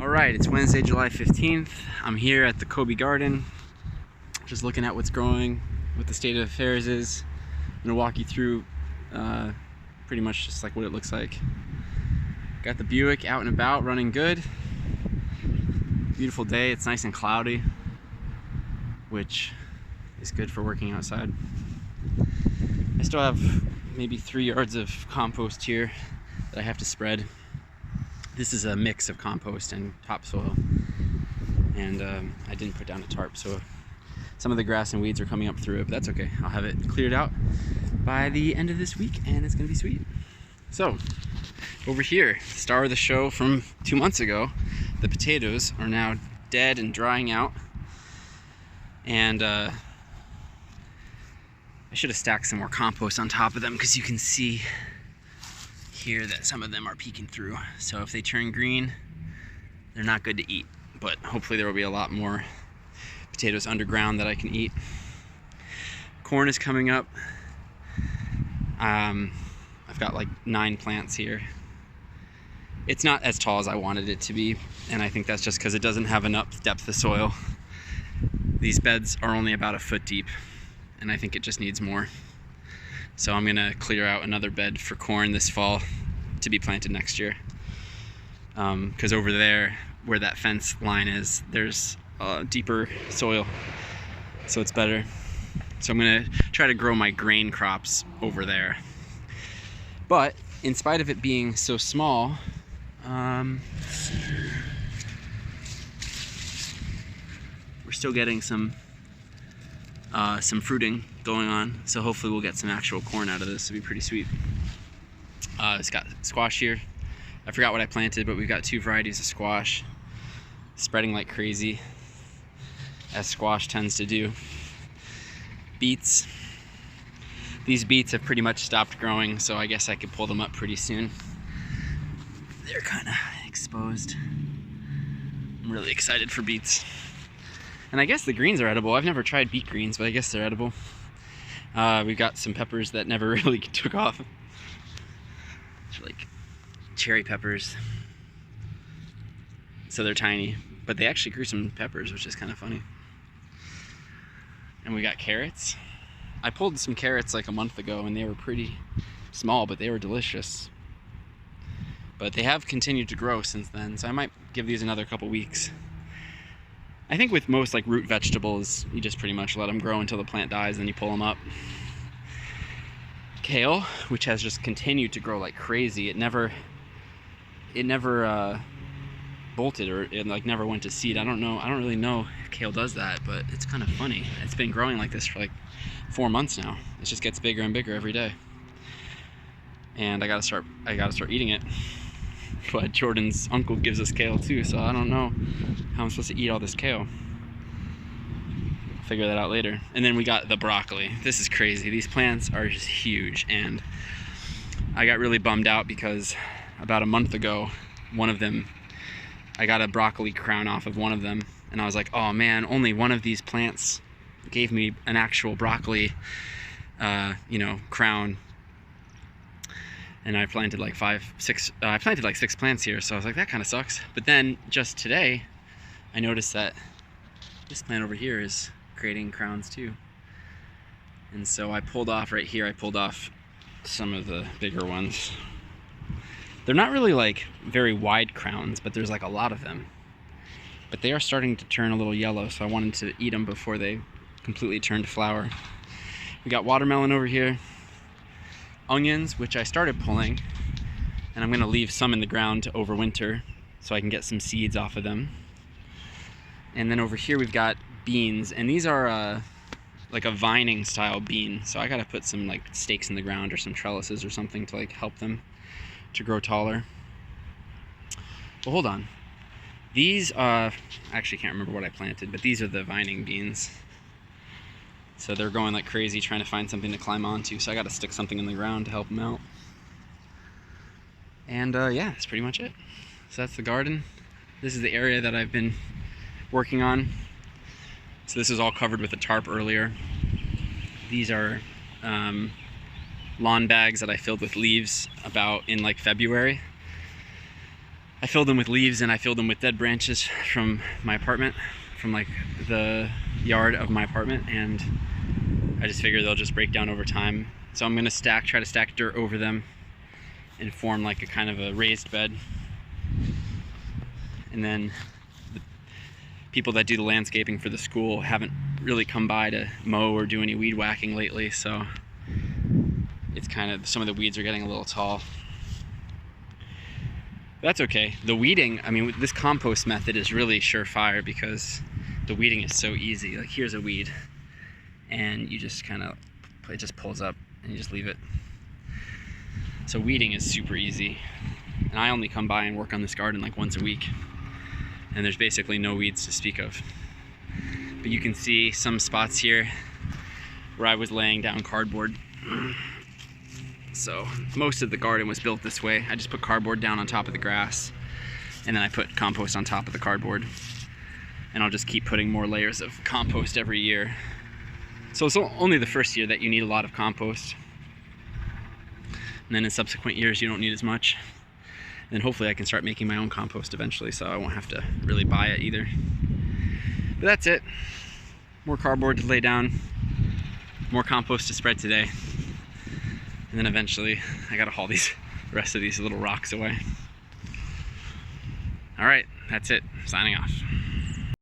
Alright, it's Wednesday, July 15th. I'm here at the Kobe Garden, just looking at what's growing, what the state of affairs is. I'm going to walk you through pretty much just like what it looks like. Got the Buick out and about, running good. Beautiful day, it's nice and cloudy, which is good for working outside. I still have maybe 3 yards of compost here that I have to spread. This is a mix of compost and topsoil, and I didn't put down a tarp, so some of the grass and weeds are coming up through it, but that's okay. I'll have it cleared out by the end of this week, and it's gonna be sweet. So, over here, star of the show from 2 months ago, the potatoes are now dead and drying out, and I should have stacked some more compost on top of them, because you can see here that some of them are peeking through. So if they turn green, they're not good to eat, but hopefully there will be a lot more potatoes underground that I can eat. Corn is coming up. I've got like 9 plants here. It's not as tall as I wanted it to be, and I think that's just because it doesn't have enough depth of soil. These beds are only about 1 foot deep, and I think it just needs more. So I'm gonna clear out another bed for corn this fall to be planted next year. Because over there, where that fence line is, there's deeper soil, so it's better. So I'm gonna try to grow my grain crops over there. But in spite of it being so small, we're still getting some fruiting going on, so hopefully we'll get some actual corn out of this. It'll be pretty sweet. It's got squash here. I forgot what I planted, but we've got 2 varieties of squash spreading like crazy, as squash tends to do. Beets. These beets have pretty much stopped growing, so I guess I could pull them up pretty soon. They're kind of exposed. I'm really excited for beets. And I guess the greens are edible. I've never tried beet greens, but I guess they're edible. We've got some peppers that never really took off. They're like cherry peppers. So they're tiny, but they actually grew some peppers, which is kind of funny. And we got carrots. I pulled some carrots like a month ago, and they were pretty small, but they were delicious. But they have continued to grow since then, so I might give these another couple weeks. I think with most like root vegetables, you just pretty much let them grow until the plant dies, then you pull them up. Kale, which has just continued to grow like crazy. It never bolted, or it like never went to seed. I don't really know if kale does that, but it's kind of funny. It's been growing like this for like 4 months now. It just gets bigger and bigger every day. And I gotta start eating it. But Jordan's uncle gives us kale too, so I don't know how I'm supposed to eat all this kale. I'll figure that out later. And then we got the broccoli. This is crazy. These plants are just huge, and I got really bummed out because about a month ago, I got a broccoli crown off of one of them, and I was like, oh man, only one of these plants gave me an actual broccoli, crown. And I planted like 6 plants here, so I was like, that kind of sucks. But then just today, I noticed that this plant over here is creating crowns too. And so I pulled off right here, some of the bigger ones. They're not really like very wide crowns, but there's like a lot of them. But they are starting to turn a little yellow, so I wanted to eat them before they completely turn to flower. We got watermelon over here. Onions, which I started pulling, and I'm going to leave some in the ground to overwinter so I can get some seeds off of them. And then over here we've got beans, and these are like a vining style bean, so I got to put some like stakes in the ground or some trellises or something to like help them to grow taller. Well, hold on. These I actually can't remember what I planted, but these are the vining beans. So they're going like crazy trying to find something to climb onto, so I got to stick something in the ground to help them out. And yeah, that's pretty much it. So that's the garden. This is the area that I've been working on. So this is all covered with a tarp earlier. These are lawn bags that I filled with leaves about in like February. I filled them with leaves and I filled them with dead branches from my apartment, from like the yard of my apartment, and I just figure they'll just break down over time. So I'm gonna try to stack dirt over them and form like a kind of a raised bed. And then the people that do the landscaping for the school haven't really come by to mow or do any weed whacking lately, so it's kind of, some of the weeds are getting a little tall. That's okay. The weeding, I mean, this compost method is really surefire because the weeding is so easy. Like here's a weed and you just kind of, it just pulls up and you just leave it. So weeding is super easy. And I only come by and work on this garden like once a week. And there's basically no weeds to speak of. But you can see some spots here where I was laying down cardboard. So most of the garden was built this way. I just put cardboard down on top of the grass, and then I put compost on top of the cardboard. And I'll just keep putting more layers of compost every year. So it's only the first year that you need a lot of compost. And then in subsequent years you don't need as much. And then hopefully I can start making my own compost eventually, so I won't have to really buy it either. But that's it. More cardboard to lay down, more compost to spread today. And then eventually I gotta haul the rest of these little rocks away. All right, that's it. Signing off.